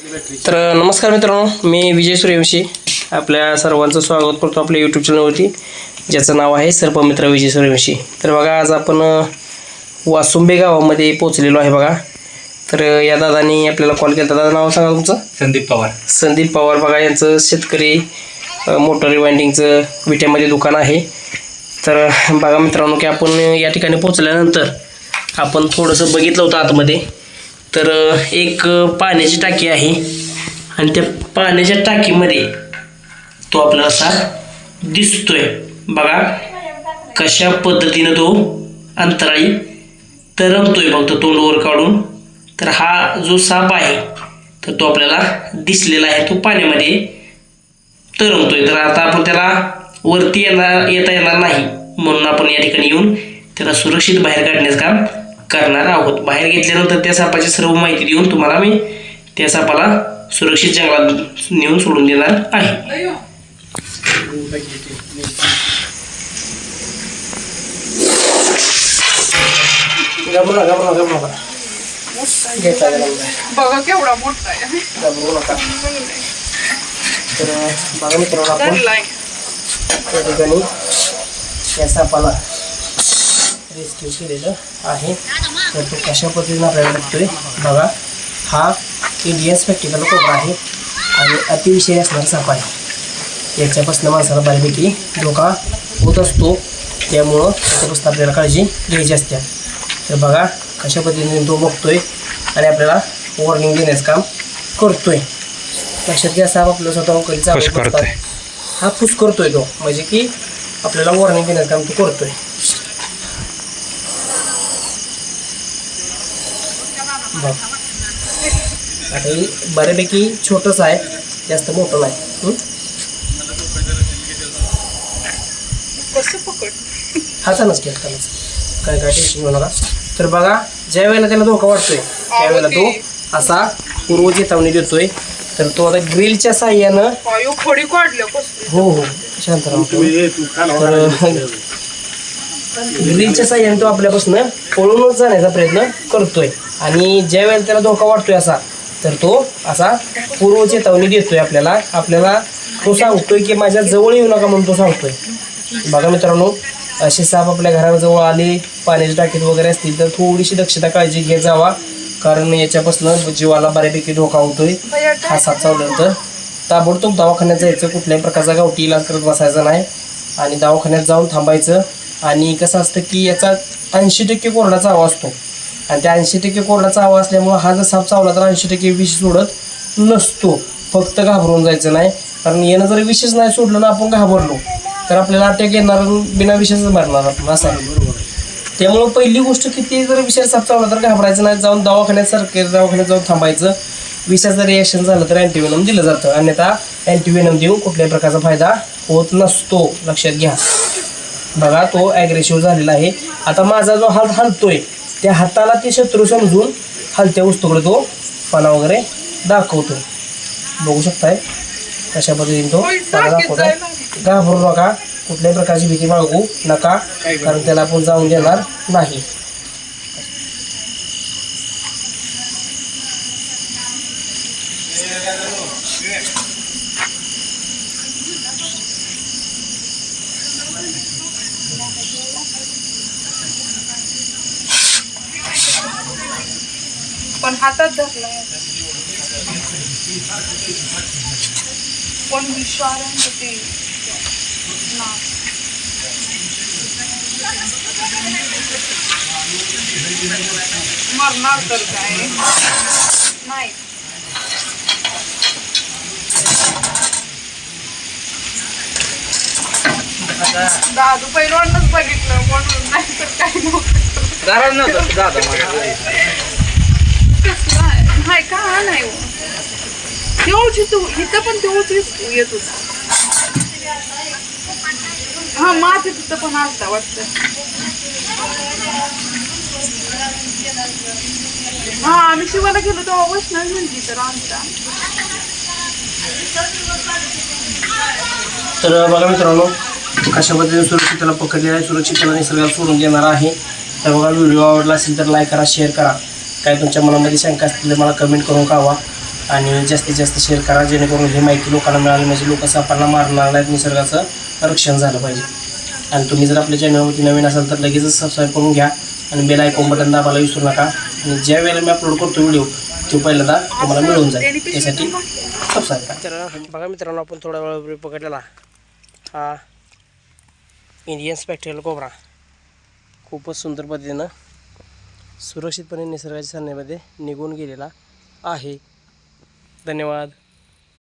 तर नमस्कार मित्रांनो, मी विजय सूर्यवंशी आपल्या सर्वांचं स्वागत करतो आपल्या यूट्यूब चॅनलवरती, ज्याचं नाव आहे सर्पमित्र विजय सूर्यवंशी. तर बघा, आज आपण वासुंबे गावामध्ये पोहोचलेलो आहे बघा. तर या दादानी आपल्याला कॉल केला. दादा नाव सांगा तुमचं? संदीप पवार. संदीप पवार बघा, यांचं शेतकरी मोटर रिवाइंडिंगचं विट्यामध्ये दुकान आहे. तर बघा मित्रांनो, की आपण या ठिकाणी पोहोचल्यानंतर आपण थोडंसं बघितलं होतं आतमध्ये. तर एक पाण्याची टाकी आहे आणि त्या पाण्याच्या टाकीमध्ये तो आपला असा दिसतोय बघा, कशा पद्धतीनं तो अंतराळी तरंगतोय फक्त तोंड वर काढून. तर हा जो साप आहे तर तो आपल्याला दिसलेला आहे, तो पाण्यामध्ये तरंगतोय. तर आता आपण त्याला वरती येता येणार नाही, म्हणून आपण या ठिकाणी येऊन त्याला सुरक्षित बाहेर काढण्याचं काम करणार आहोत. बाहेर घेतल्यानंतर त्या सापाची सर्व माहिती देऊन तुम्हाला मी त्या सापाला सुरक्षित जंगलात नेऊन सोडून देणार आहे. बघा केवढा मोठा आहे. तर बघा मित्रांनो, आपण त्या ठिकाणी या सापाला रेस्क्यू केलेलं आहे. तर तो कशा पद्धतीनं आपल्याला बघतोय बघा. हा इंडियन स्पेक्टिकल कोबरा आहे आणि अतिविषयी असणारा साप आहे. याच्यापासून माणसाला बऱ्यापैकी धोका होत असतो, त्यामुळं त्याच्यापासून आपल्याला काळजी घ्यायची असते. तर बघा कशा पद्धतीने तो बघतोय आणि आपल्याला वॉर्निंग देण्याचं काम करतोय. लक्षात घ्या, साप आपल्याला स्वतः कधी चालू हा पुश करतोय तो, म्हणजे की आपल्याला वॉर्निंग देण्याचं काम तो करतोय. बघ आता ही बऱ्यापैकी छोटंच आहे, जास्त मोठं नाही. हातानच की हातानच, काय टेन्शन घेऊ नका. तर बघा, ज्या वेळेला त्याला धोका वाटतोय त्यावेळेला तो असा पूर्व चेतावणी देतोय. तर तो आता ग्रिलच्या साह्यानं हो शांत राहतो. तर ग्रिलच्या साह्याने तो आपल्यापासून पळूनच जाण्याचा प्रयत्न करतोय आणि ज्या वेळेला त्याला धोका वाटतोय असा, तर तो असा पूर्व चेतावणी देतोय आपल्याला तो सांगतोय की माझ्या जवळ येऊ नका म्हणून तो सांगतोय. बघा मित्रांनो, असे साप आपल्या घराजवळ आले, पाण्याच्या टाकीत वगैरे असतील तर थोडीशी दक्षता काळजी घेत जावा, कारण याच्यापासून जीवाला बऱ्यापैकी धोका होतोय. हा साप चावला तर ताबडतोब दवाखान्यात जायचं, कुठल्याही प्रकारचा गावठी इलाज करत बसायचा नाही आणि दवाखान्यात जाऊन थांबायचं. आणि कसं असतं की याचा 80% कोरडाचा आवाज असतो आणि त्या 80% कोरडाचा आवाज असल्यामुळं हा जर साप चावला तर 80% विष सोडत नसतो. फक्त घाबरून जायचं नाही, कारण यानं जर विषच नाही सोडलं ना, आपण घाबरलो तर आपल्याला अटॅक येणार, बिना विषच मरणार आपण असं आहे. त्यामुळं पहिली गोष्ट की ते जर विषारी साप चावला तर घाबरायचं नाही, जाऊन दवाखान्यात सरकारी दवाखान्यात जाऊन थांबायचं. विषाचं रिॲक्शन झालं तर अँटीव्हेनम दिलं जातं, अन्यथा अँटीव्हेनम देऊन कुठल्याही प्रकारचा फायदा होत नसतो, लक्षात घ्या. बघा, तो ॲग्रेसिव्ह झालेला आहे. आता माझा जो हात हलतोय त्या हाताला ते शत्रू समजून हलत्या वस्तूकडे तो पाना वगैरे दाखवतो. बघू शकताय कशा पद्धतीने तो पाना दाखवतो. घाबरू नका, कुठल्याही प्रकारची भीती बाळगू नका, कारण त्याला आपण जाऊन देणार नाही. पण हातात धरला पण विचार मरणार तर काय नाही. दादू पहिल्यांदाच बघितलं म्हणून, नाही तर काय नव्हतं. नाही का नाही तेवढी तू इथं पण तेवढीच येत होता. हा माथे तिथं पण आलता वाटतं. हा आम्ही शिवाला गेलो तेव्हा वैष्णवी म्हणली तर आमचा. तर बघा मित्रांनो, कशा पद्धतीने सुरक्षितला पकडलेला आहे, सुरक्षितला निसर्गाला सोडून देणार आहे. तर बघा, व्हिडिओ आवडला असेल तर लाईक करा, शेअर करा. काय तुमच्या मनामध्ये शंका असतील तर मला कमेंट करून कळवा. आणि जास्तीत जास्त शेअर करा, जेणेकरून ही माहिती लोकांना मिळाली, म्हणजे लोक सापांना मारणार नाहीत, निसर्गाचं रक्षण झालं पाहिजे. आणि तुम्ही जर आपल्या चॅनलवरती नवीन असाल तर लगेचच सबस्क्राईब करून घ्या आणि बेल आयकॉन बटन दाबायला विसरू नका. आणि ज्या वेळेला मी अपलोड करतो व्हिडिओ तो पहिल्यांदा तुम्हाला मिळून जाईल, त्यासाठी सबस्क्राईब करा. तर बघा मित्रांनो, आपण थोडा वेळ पकडलेला हा इंडियन स्पेक्ट्रल कोब्रा खूपच सुंदर पद्धतीनं सुरक्षितपणे निसर्गाच्या सान्निध्यामध्ये निघून गेलेला आहे. धन्यवाद.